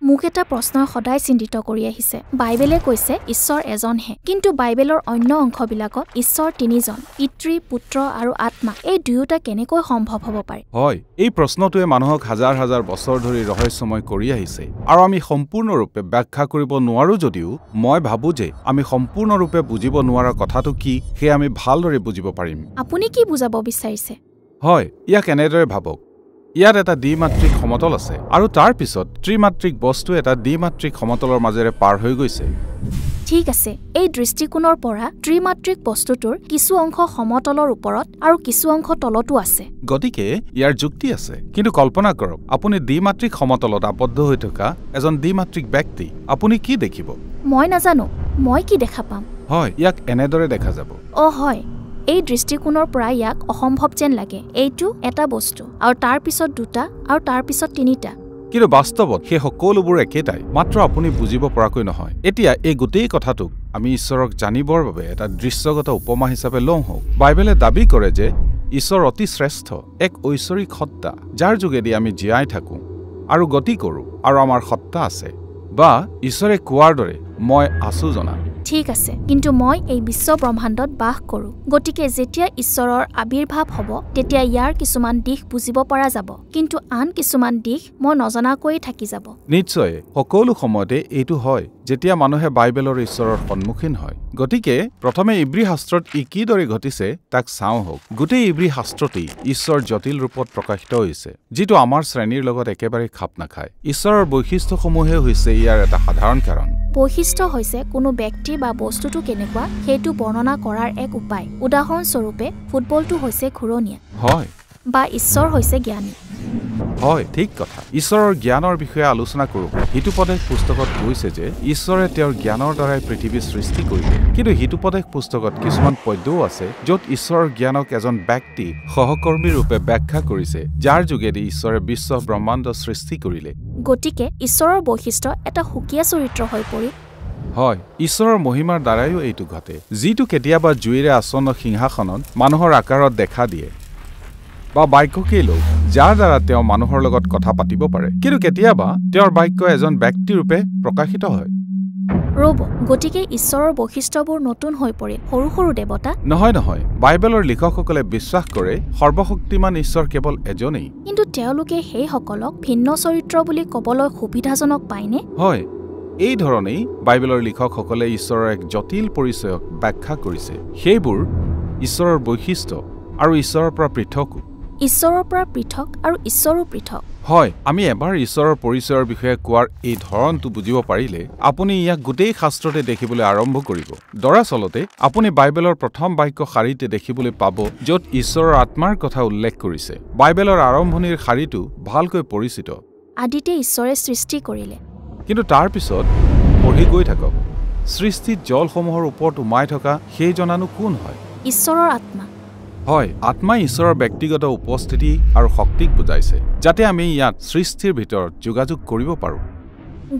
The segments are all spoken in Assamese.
মোক এটা প্ৰশ্নই সদায় চিন্তিত কৰি আহিছে। বাইবেলে কৈছে ঈশ্বৰ এজনহে, কিন্তু বাইবেলৰ অন্য অংশবিলাকত ঈশ্বৰ তিনিজন, পিতৃ, পুত্ৰ আৰু আত্মা। এই দুয়োটা কেনেকৈ সম্ভৱ হ'ব পাৰে? হয়, এই প্ৰশ্নটোৱে মানুহক হাজাৰ হাজাৰ বছৰ ধৰি ৰহস্যময় কৰি আহিছে, আৰু আমি সম্পূৰ্ণৰূপে ব্যাখ্যা কৰিব নোৱাৰো যদিও মই ভাবো যে আমি সম্পূৰ্ণৰূপে বুজিব নোৱাৰা কথাটো কি সেয়া আমি ভালদৰে বুজিব পাৰিম। আপুনি কি বুজাব বিচাৰিছে? হয়, ইয়াক এনেদৰে ভাবক। ইয়াত এটা দ্বিমাত্ৰিক সমতল আছে, আৰু তাৰ পিছত ত্ৰিমাত্ৰিক বস্তু এটা দ্বিমাত্ৰিক সমতলৰ মাজেৰে পাৰ হৈ গৈছে। ঠিক আছে, এই দৃষ্টিকোণৰ পৰা ত্ৰিমাত্ৰিক বস্তুটোৰ কিছু অংশ সমতলৰ ওপৰত আৰু কিছু অংশ তলতো আছে। গতিকে ইয়াৰ যুক্তি আছে, কিন্তু কল্পনা কৰক আপুনি দ্বিমাত্ৰিক সমতলত আবদ্ধ হৈ থকা এজন দ্বিমাত্ৰিক ব্যক্তি। আপুনি কি দেখিব? মই নাজানো, মই কি দেখা পাম? হয়, ইয়াক এনেদৰে দেখা যাব। হয়, এই দৃষ্টিকোণৰ পৰা ইয়াক অসম্ভৱ যেন লাগে। এইটো এটা বস্তু, আৰু তাৰ পিছত দুটা, আৰু তাৰ পিছত তিনিটা। কিন্তু বাস্তৱত সেই সকলোবোৰ একেটাই, মাত্ৰ আপুনি বুজিব পৰাকৈ নহয়। এতিয়া এই গোটেই কথাটোক আমি ঈশ্বৰক জানিবৰ বাবে এটা দৃশ্যগত উপমা হিচাপে লওঁ হওক। বাইবেলে দাবী কৰে যে ঈশ্বৰ অতি শ্ৰেষ্ঠ, এক ঐশ্বৰিক সত্তা, যাৰ যোগেদি আমি জীয়াই থাকোঁ আৰু গতি কৰোঁ, আৰু আমাৰ সত্তা আছে, বা ঈশ্বৰে কোৱাৰ দৰে মই আছো জনা। ঠিক আছে, কিন্তু মই এই বিশ্ব ব্ৰহ্মাণ্ডত বাস কৰোঁ। গতিকে যেতিয়া ঈশ্বৰৰ আবিৰ্ভাৱ হ'ব, তেতিয়া ইয়াৰ কিছুমান দিশ বুজিব পৰা যাব, কিন্তু আন কিছুমান দিশ মই নজনাকৈয়ে থাকি যাব। নিশ্চয়, সকলো সময়তে এইটো হয় যেতিয়া মানুহে বাইবেলৰ ঈশ্বৰৰ সন্মুখীন হয়। গতিকে প্ৰথমে ইব্ৰী শাস্ত্ৰত ই কিদৰে ঘটিছে তাক চাওঁ হওক। গোটেই ইব্ৰী শাস্ত্ৰতেই ঈশ্বৰ জটিল ৰূপত প্ৰকাশিত হৈছে, যিটো আমাৰ শ্ৰেণীৰ লগত একেবাৰে খাপ নাখায়। ঈশ্বৰৰ বৈশিষ্ট্যসমূহে হৈছে ইয়াৰ এটা সাধাৰণ কাৰণ। বৈশিষ্ট্য হৈছে কোনো ব্যক্তি বা বস্তুটো কেনেকুৱা সেইটো বৰ্ণনা কৰাৰ এক উপায়। উদাহৰণস্বৰূপে, ফুটবলটো হৈছে ঘূৰণীয়া। হয়। বা ঈশ্বৰ হৈছে জ্ঞানী। হয়, ঠিক কথা। ঈশ্বৰৰ জ্ঞানৰ বিষয়ে আলোচনা কৰোঁ। হিতুপদেশ পুস্তকত কৈছে যে ঈশ্বৰে তেওঁৰ জ্ঞানৰ দ্বাৰাই পৃথিৱী সৃষ্টি কৰিলে, কিন্তু হিতুপদেশ পুস্তকত কিছুমান পদ্যও আছে য'ত ঈশ্বৰৰ জ্ঞানক এজন ব্যক্তি সহকৰ্মী ৰূপে ব্যাখ্যা কৰিছে, যাৰ যোগেদি ঈশ্বৰে বিশ্ব ব্ৰহ্মাণ্ড সৃষ্টি কৰিলে। গতিকে ঈশ্বৰৰ বৈশিষ্ট্য এটা সুকীয়া চৰিত্ৰ হৈ পৰি। হয়, ঈশ্বৰৰ মহিমাৰ দ্বাৰাইও এইটো ঘটে, যিটো কেতিয়াবা জুইৰে আচ্ছন্ন সিংহাসনত মানুহৰ আকাৰত দেখা দিয়ে, বা বাক্যকেই লওক যাৰ দ্বাৰা তেওঁ মানুহৰ লগত কথা পাতিব পাৰে, কিন্তু কেতিয়াবা তেওঁৰ বাক্য এজন ব্যক্তিৰূপে প্ৰকাশিত হয়। ৰ'ব, গতিকে ঈশ্বৰৰ বৈশিষ্ট্যবোৰ নতুন হৈ পৰে সৰু সৰু দেৱতা? নহয়, বাইবেলৰ লিখকসকলে বিশ্বাস কৰে সৰ্বশক্তিমান ঈশ্বৰ কেৱল এজনেই। কিন্তু তেওঁলোকে সেইসকলক ভিন্ন চৰিত্ৰ বুলি ক'বলৈ সুবিধাজনক পায়নে? হয়, এই ধৰণেই বাইবেলৰ লিখকসকলে ঈশ্বৰৰ এক জটিল পৰিচয়ক ব্যাখ্যা কৰিছে। সেইবোৰ ঈশ্বৰৰ বৈশিষ্ট্য আৰু ঈশ্বৰৰ পৰা পৃথকো। ঈশ্বৰৰ পৰা পৃথক আৰু ঈশ্বৰো পৃথক। হয়, আমি এবাৰ ঈশ্বৰৰ পৰিচয়ৰ বিষয়ে কোৱাৰ এই ধৰণটো বুজিব পাৰিলে আপুনি ইয়াক গোটেই শাস্ত্ৰতে দেখিবলৈ আৰম্ভ কৰিব। দৰাচলতে আপুনি বাইবেলৰ প্ৰথম বাক্য শাৰীতে দেখিবলৈ পাব য'ত ঈশ্বৰৰ আত্মাৰ কথা উল্লেখ কৰিছে। বাইবেলৰ আৰম্ভণিৰ শাৰীটো ভালকৈ পৰিচিত। আদিতে ঈশ্বৰে সৃষ্টি কৰিলে। কিন্তু তাৰ পিছত পঢ়ি গৈ থাকক, সৃষ্টিত জলসমূহৰ ওপৰত উমাই থকা সেই জনানো কোন হয়? ঈশ্বৰৰ আত্মা। হয়, আত্মাই ঈশ্বৰৰ ব্যক্তিগত উপস্থিতি আৰু শক্তিক বুজাইছে, যাতে আমি ইয়াত সৃষ্টিৰ ভিতৰত যোগাযোগ কৰিব পাৰোঁ।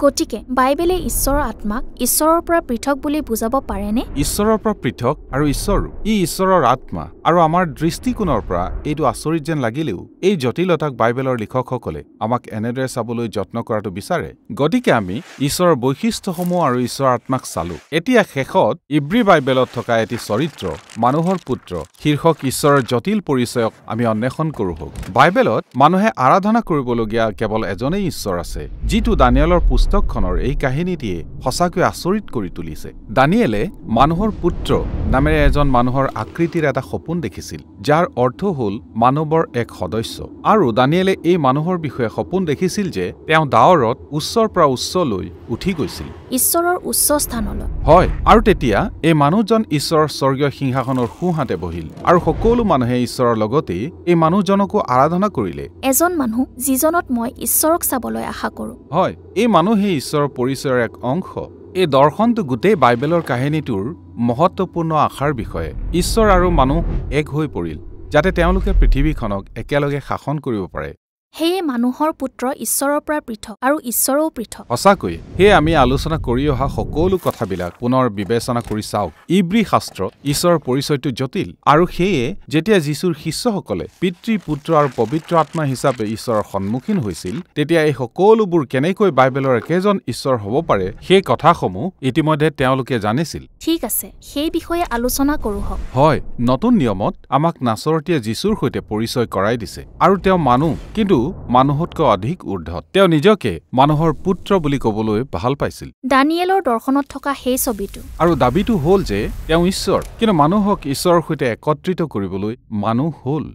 গতিকে বাইবেলে ঈশ্বৰৰ আত্মাক ঈশ্বৰৰ পৰা পৃথক বুলি বুজাব পাৰেনে? ঈশ্বৰৰ পৰা পৃথক আৰু ঈশ্বৰো। ই ঈশ্বৰৰ আত্মা, আৰু আমাৰ দৃষ্টিকোণৰ পৰা এইটো আচৰিত যেন লাগিলেও এই জটিলতাক বাইবেলৰ লিখকসকলে আমাক এনেদৰে চাবলৈ যত্ন কৰাটো বিচাৰে। গতিকে আমি ঈশ্বৰৰ বৈশিষ্ট্যসমূহ আৰু ঈশ্বৰৰ আত্মাক চালো। এতিয়া শেষত ইব্ৰী বাইবেলত থকা এটি চৰিত্ৰ, মানুহৰ পুত্ৰ শীৰ্ষক ঈশ্বৰৰ জটিল পৰিচয়ক আমি অন্বেষণ কৰোঁ হওক। বাইবেলত মানুহে আৰাধনা কৰিবলগীয়া কেৱল এজনেই ঈশ্বৰ আছে, যিটো দানিয়েলৰ পুস্তকখনৰ এই কাহিনীটিয়ে সঁচাকৈ আচৰিত কৰি তুলিছে। দানিয়েলে মানুহৰ পুত্ৰ নামেৰে এজন মানুহৰ আকৃতিৰ এটা সপোন দেখিছিল, যাৰ অৰ্থ হ'ল মানৱৰ এক সদস্য। আৰু দানিয়েলে এই মানুহৰ বিষয়ে সপোন দেখিছিল যে তেওঁ ডাৱৰত উচ্চৰ পৰা উচ্চলৈ উঠি গৈছিল, ঈশ্বৰৰ উচ্চ স্থানলৈ। হয়, আৰু তেতিয়া এই মানুহজন ঈশ্বৰৰ স্বৰ্গীয় সিংহাসনৰ সোঁহাতে বহিল, আৰু সকলো মানুহে ঈশ্বৰৰ লগতে এই মানুহজনকো আৰাধনা কৰিলে। এজন মানুহ যিজনত মই ঈশ্বৰক চাবলৈ আশা কৰোঁ। হয়, এই মানুহেই ঈশ্বৰৰ পৰিচয়ৰ এক অংশ। এই দৰ্শনটো গোটেই বাইবেলৰ কাহিনীটোৰ মহত্বপূৰ্ণ আশাৰ বিষয়ে। ঈশ্বৰ আৰু মানুহ এক হৈ পৰিল, যাতে তেওঁলোকে পৃথিৱীখনক একেলগে শাসন কৰিব পাৰে। সেয়ে মানুহৰ পুত্ৰ ঈশ্বৰৰ পৰা পৃথক আৰু ঈশ্বৰও পৃথক। সঁচাকৈ সেয়ে আমি আলোচনা কৰি অহা সকলো কথাবিলাক পুনৰ বিবেচনা কৰি চাওক। ইব্ৰী শাস্ত্ৰ ঈশ্বৰৰ পৰিচয়টো জটিল, আৰু সেয়ে যেতিয়া যীশুৰ শিষ্যসকলে পিতৃ, পুত্ৰ আৰু পবিত্ৰ আত্মা হিচাপে ঈশ্বৰৰ সন্মুখীন হৈছিল, তেতিয়া এই সকলোবোৰ কেনেকৈ বাইবেলৰ একেজন ঈশ্বৰ হ'ব পাৰে সেই কথাসমূহ ইতিমধ্যে তেওঁলোকে জানিছিল। ঠিক আছে, সেই বিষয়ে আলোচনা কৰোঁ। হয়, নতুন নিয়মত আমাক নাচৰতীয়া যীশুৰ সৈতে পৰিচয় কৰাই দিছে, আৰু তেওঁ মানুহ, কিন্তু মানুহতকৈ অধিক ঊৰ্ধত। তেওঁ নিজকে মানুহৰ পুত্ৰ বুলি ক'বলৈ ভাল পাইছিল। দানিয়েলৰ দৰ্শনত থকা সেই ছবিটো। আৰু দাবীটো হ'ল যে তেওঁ ঈশ্বৰ, কিন্তু মানুহক ঈশ্বৰৰ সৈতে একত্ৰিত কৰিবলৈ মানুহ হ'ল।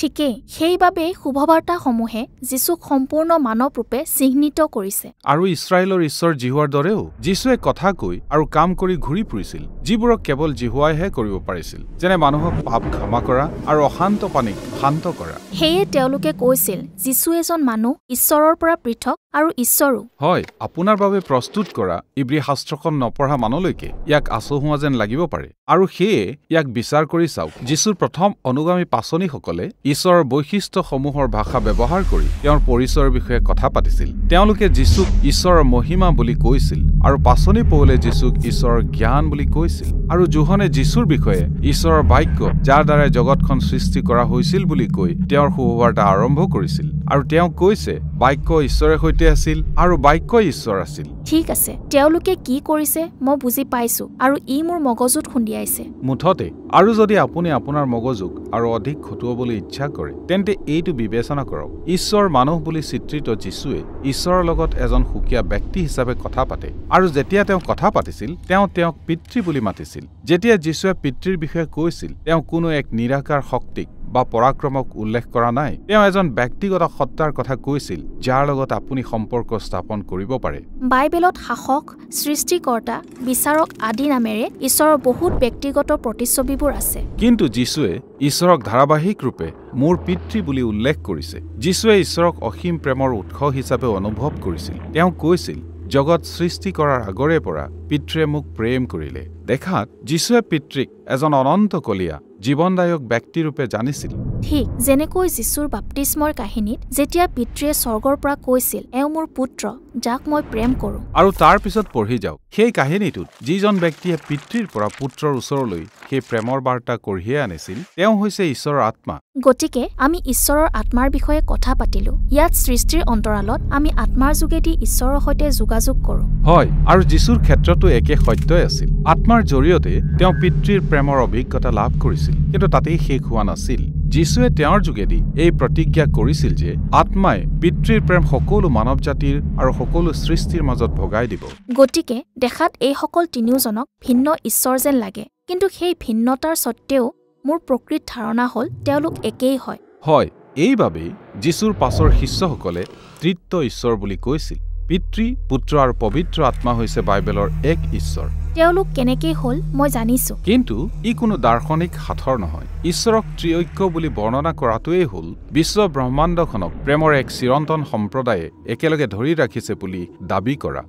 ঠিকেই, সেইবাবে শুভবাৰ্তাসমূহে যীশুক সম্পূৰ্ণ মানৱ ৰূপে চিহ্নিত কৰিছে। আৰু ইছৰাইলৰ ঈশ্বৰ জিহুৱাৰ দৰেও যীশুৱে কথা কৈ আৰু কাম কৰি ঘূৰি ফুৰিছিল, যিবোৰক কেৱল জিহুৱাইহে কৰিব পাৰিছিল, যেনে মানুহক পাপ ক্ষমা কৰা আৰু অশান্ত পানীক শান্ত কৰা। সেয়ে তেওঁলোকে কৈছিল যীশু এজন মানুহ, ঈশ্বৰৰ পৰা পৃথক আৰু ঈশ্বৰো। হয়, আপোনাৰ বাবে প্ৰস্তুত কৰা ইব্ৰী শাস্ত্ৰখন নপঢ়া মানুহলৈকে ইয়াক আচহুৱা যেন লাগিব পাৰে, আৰু সেয়ে ইয়াক বিচাৰ কৰি চাওক। যীশুৰ প্ৰথম অনুগামী পাচনিসকলে ঈশ্বৰৰ বৈশিষ্ট্যসমূহৰ ভাষা ব্যৱহাৰ কৰি তেওঁৰ পৰিচয়ৰ বিষয়ে কথা পাতিছিল। তেওঁলোকে যীশুক ঈশ্বৰৰ মহিমা বুলি কৈছিল, আৰু পাচনি পৌলে যীশুক ঈশ্বৰৰ জ্ঞান বুলি কৈছিল, আৰু যোহনে যীশুৰ বিষয়ে ঈশ্বৰৰ বাক্য, যাৰ দ্বাৰা জগতখন সৃষ্টি কৰা হৈছিল বুলি কৈ তেওঁৰ শুভবাৰ্তা আৰম্ভ কৰিছিল। আৰু তেওঁ কৈছে বাক্য ঈশ্বৰৰ সৈতে আছিল আৰু বাক্য ঈশ্বৰ আছিল। ঠিক আছে, তেওঁলোকে কি কৰিছে মই বুজি পাইছো, আৰু ই মোৰ মগজুত খুন্দিয়াইছে। মুঠতে, আৰু যদি আপুনি আপোনাৰ মগজুক আৰু অধিক খটুৱাবলৈ ইচ্ছা কৰে, তেন্তে এইটো বিবেচনা কৰক। ঈশ্বৰ মানুহ বুলি চিত্ৰিত যীশুৱে ঈশ্বৰৰ লগত এজন সুকীয়া ব্যক্তি হিচাপে কথা পাতে, আৰু যেতিয়া তেওঁ কথা পাতিছিল তেওঁ তেওঁক পিতৃ বুলি মাতিছিল। যেতিয়া যীশুৱে পিতৃৰ বিষয়ে কৈছিল, তেওঁ কোনো এক নিৰাকাৰ শক্তিক বা পৰাক্ৰমক উল্লেখ কৰা নাই। তেওঁ এজন ব্যক্তিগত সত্তাৰ কথা কৈছিল, যাৰ লগত আপুনি সম্পৰ্ক স্থাপন কৰিব পাৰে। বাইবেলত শাসক, সৃষ্টিকৰ্তা, বিচাৰক আদি নামেৰে ঈশ্বৰৰ বহুত ব্যক্তিগত প্ৰতিচ্ছবিবোৰ আছে। কিন্তু যীশুৱে ঈশ্বৰক ধাৰাবাহিক ৰূপে মোৰ পিতৃ বুলি উল্লেখ কৰিছে। যীশুৱে ঈশ্বৰক অসীম প্ৰেমৰ উৎস হিচাপে অনুভৱ কৰিছিল। তেওঁ কৈছিল, জগত সৃষ্টি কৰাৰ আগৰে পৰা পিতৃয়ে মোক প্ৰেম কৰিলে। দেখাত যীশুৱে পিতৃক এজন অনন্তকলীয়া জীৱনদায়ক ব্যক্তিৰূপে জানিছিল। ঠিক যেনেকৈ যীশুৰ বাপ্তিস্মৰ কাহিনীত যেতিয়া পিতৃয়ে স্বৰ্গৰ পৰা কৈছিল, এওঁ মোৰ পুত্ৰ, যাক মই প্ৰেম কৰোঁ। আৰু তাৰ পিছত পঢ়ি যাওক, সেই কাহিনীটোত যিজন ব্যক্তিয়ে পিতৃৰ পৰা পুত্ৰৰ ওচৰলৈ সেই প্ৰেমৰ বাৰ্তা কঢ়িয়াই আনিছিল, তেওঁ হৈছে ঈশ্বৰৰ আত্মা। গতিকে আমি ঈশ্বৰৰ আত্মাৰ বিষয়ে কথা পাতিলো। ইয়াত সৃষ্টিৰ অন্তৰালত আমি আত্মাৰ যোগেদি ঈশ্বৰৰ সৈতে যোগাযোগ কৰোঁ। হয়, আৰু যীশুৰ ক্ষেত্ৰতো একে সত্যই আছিল। আত্মাৰ জৰিয়তে তেওঁ পিতৃৰ প্ৰেমৰ অভিজ্ঞতা লাভ কৰিছিল, কিন্তু তাতেই শেষ হোৱা নাছিল। যীশুৱে তেওঁৰ যোগেদি এই প্ৰতিজ্ঞা কৰিছিল যে আত্মাই পিতৃৰ প্ৰেম সকলো মানৱ জাতিৰ আৰু সকলো সৃষ্টিৰ মাজত ভগাই দিব। গতিকে দেখাত এইসকল তিনিওজনক ভিন্ন ঈশ্বৰ যেন লাগে, কিন্তু সেই ভিন্নতাৰ স্বত্তেও মোৰ প্ৰকৃত ধাৰণা হ'ল তেওঁলোক একেই হয়। হয়, এইবাবেই যীশুৰ পাছৰ শিষ্যসকলে তৃতীয় ঈশ্বৰ বুলি কৈছিল। পিতৃ, পুত্ৰ আৰু পবিত্ৰ আত্মা হৈছে বাইবেলৰ এক ঈশ্বৰ। তেওঁলোক কেনেকৈ হ'ল মই জানিছো, কিন্তু ই কোনো দাৰ্শনিক সাঁথৰ নহয়। ঈশ্বৰক ত্ৰিঐক্য বুলি বৰ্ণনা কৰাটোৱেই হ'ল বিশ্ব ব্ৰহ্মাণ্ডখনক প্ৰেমৰ এক চিৰন্তন সম্প্ৰদায়ে একেলগে ধৰি ৰাখিছে বুলি দাবী কৰা,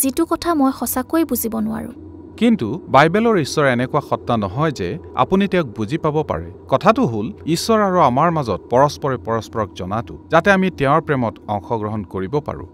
যিটো কথা মই সঁচাকৈ বুজিব নোৱাৰো। কিন্তু বাইবেলৰ ঈশ্বৰ এনেকুৱা সত্তা নহয় যে আপুনি তেওঁক বুজি পাব পাৰে। কথাটো হ'ল ঈশ্বৰ আৰু আমাৰ মাজত পৰস্পৰে পৰস্পৰক জনাটো, যাতে আমি তেওঁৰ প্ৰেমত অংশগ্ৰহণ কৰিব পাৰোঁ।